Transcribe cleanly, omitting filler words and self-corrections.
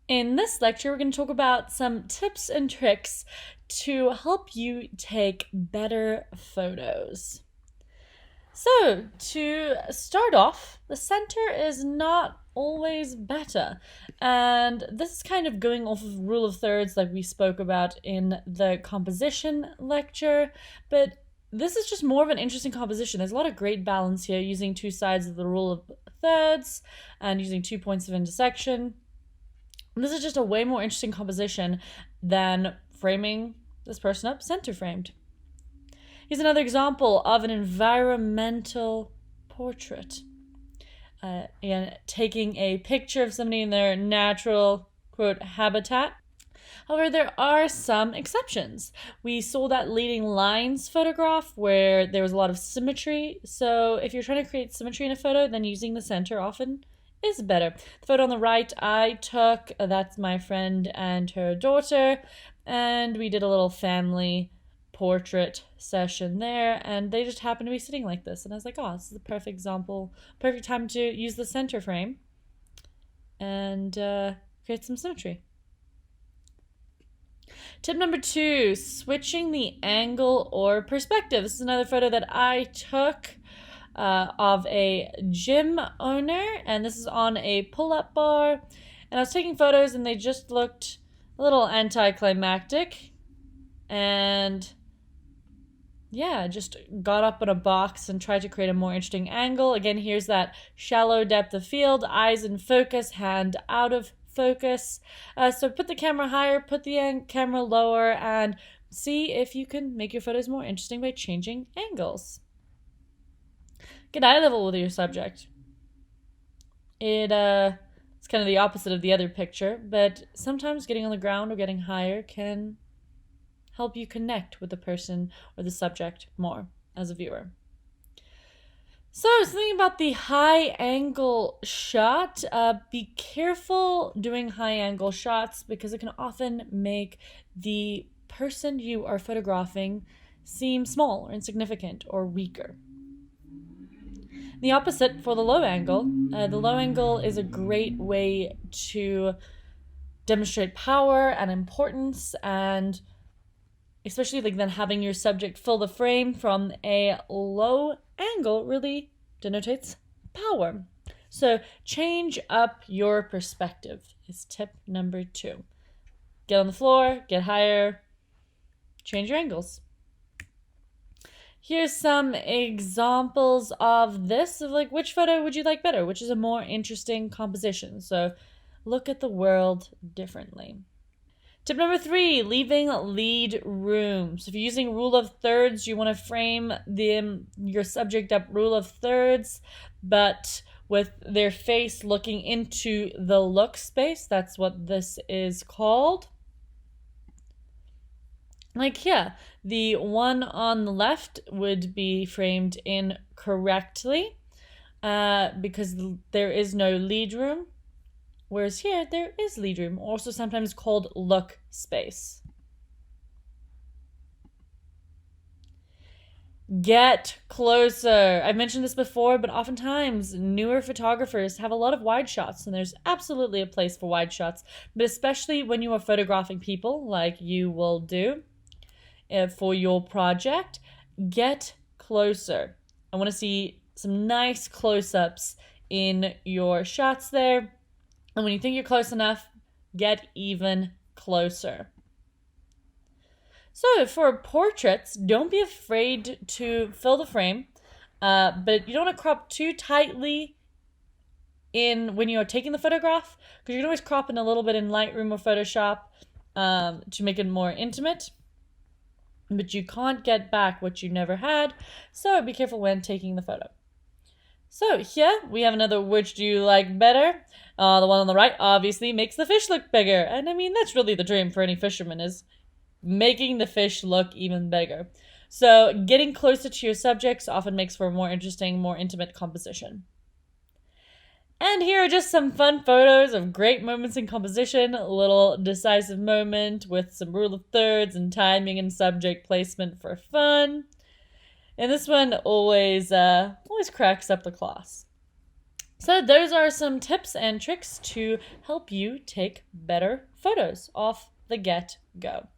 In this lecture, we're going to talk about some tips and tricks to help you take better photos. So, to start off, the center is not always better. And this is kind of going off of rule of thirds like we spoke about in the composition lecture, but this is just more of an interesting composition. There's a lot of great balance here using two sides of the rule of thirds and using 2 points of intersection. This is just a way more interesting composition than framing this person up center framed. Here's another example of an environmental portrait. Again, taking a picture of somebody in their natural, quote, habitat. However, there are some exceptions. We saw that leading lines photograph where there was a lot of symmetry. So if you're trying to create symmetry in a photo, then using the center often is better. The photo on the right I took, that's my friend and her daughter, and we did a little family portrait session there, and they just happened to be sitting like this, and I was like, oh, this is the perfect example, perfect time to use the center frame and create some symmetry. Tip number 2, switching the angle or perspective. This is another photo that I took of a gym owner, and this is on a pull-up bar, and I was taking photos and they just looked a little anticlimactic, and yeah, just got up in a box and tried to create a more interesting angle. Again, here's that shallow depth of field, eyes in focus, hand out of focus. So put the camera higher, put the camera lower, and see if you can make your photos more interesting by changing angles. Get eye level with your subject. It's kind of the opposite of the other picture, but sometimes getting on the ground or getting higher can help you connect with the person or the subject more as a viewer. So, something about the high angle shot. Be careful doing high angle shots because it can often make the person you are photographing seem small or insignificant or weaker. The opposite for the low angle. The low angle is a great way to demonstrate power and importance, and especially like then having your subject fill the frame from a low angle really denotates power. So change up your perspective is tip number 2. Get on the floor, get higher, change your angles. Here's some examples of this, of like which photo would you like better, which is a more interesting composition. So look at the world differently. Tip number 3, leaving lead room. So if you're using rule of thirds, you want to frame your subject up rule of thirds, but with their face looking into the look space. That's what this is called. Like here, the one on the left would be framed incorrectly because there is no lead room. Whereas here, there is lead room, also sometimes called look space. Get closer. I've mentioned this before, but oftentimes newer photographers have a lot of wide shots, and there's absolutely a place for wide shots, but especially when you are photographing people like you will do for your project, get closer. I want to see some nice close-ups in your shots there. And when you think you're close enough, get even closer. So for portraits, don't be afraid to fill the frame, but you don't want to crop too tightly in when you're taking the photograph, because you can always crop in a little bit in Lightroom or Photoshop to make it more intimate. But you can't get back what you never had, so be careful when taking the photo. So here we have another which do you like better. The one on the right obviously makes the fish look bigger. And I mean, that's really the dream for any fisherman, is making the fish look even bigger. So getting closer to your subjects often makes for a more interesting, more intimate composition. And here are just some fun photos of great moments in composition, a little decisive moment with some rule of thirds and timing and subject placement for fun. And this one always cracks up the class. So those are some tips and tricks to help you take better photos off the get-go.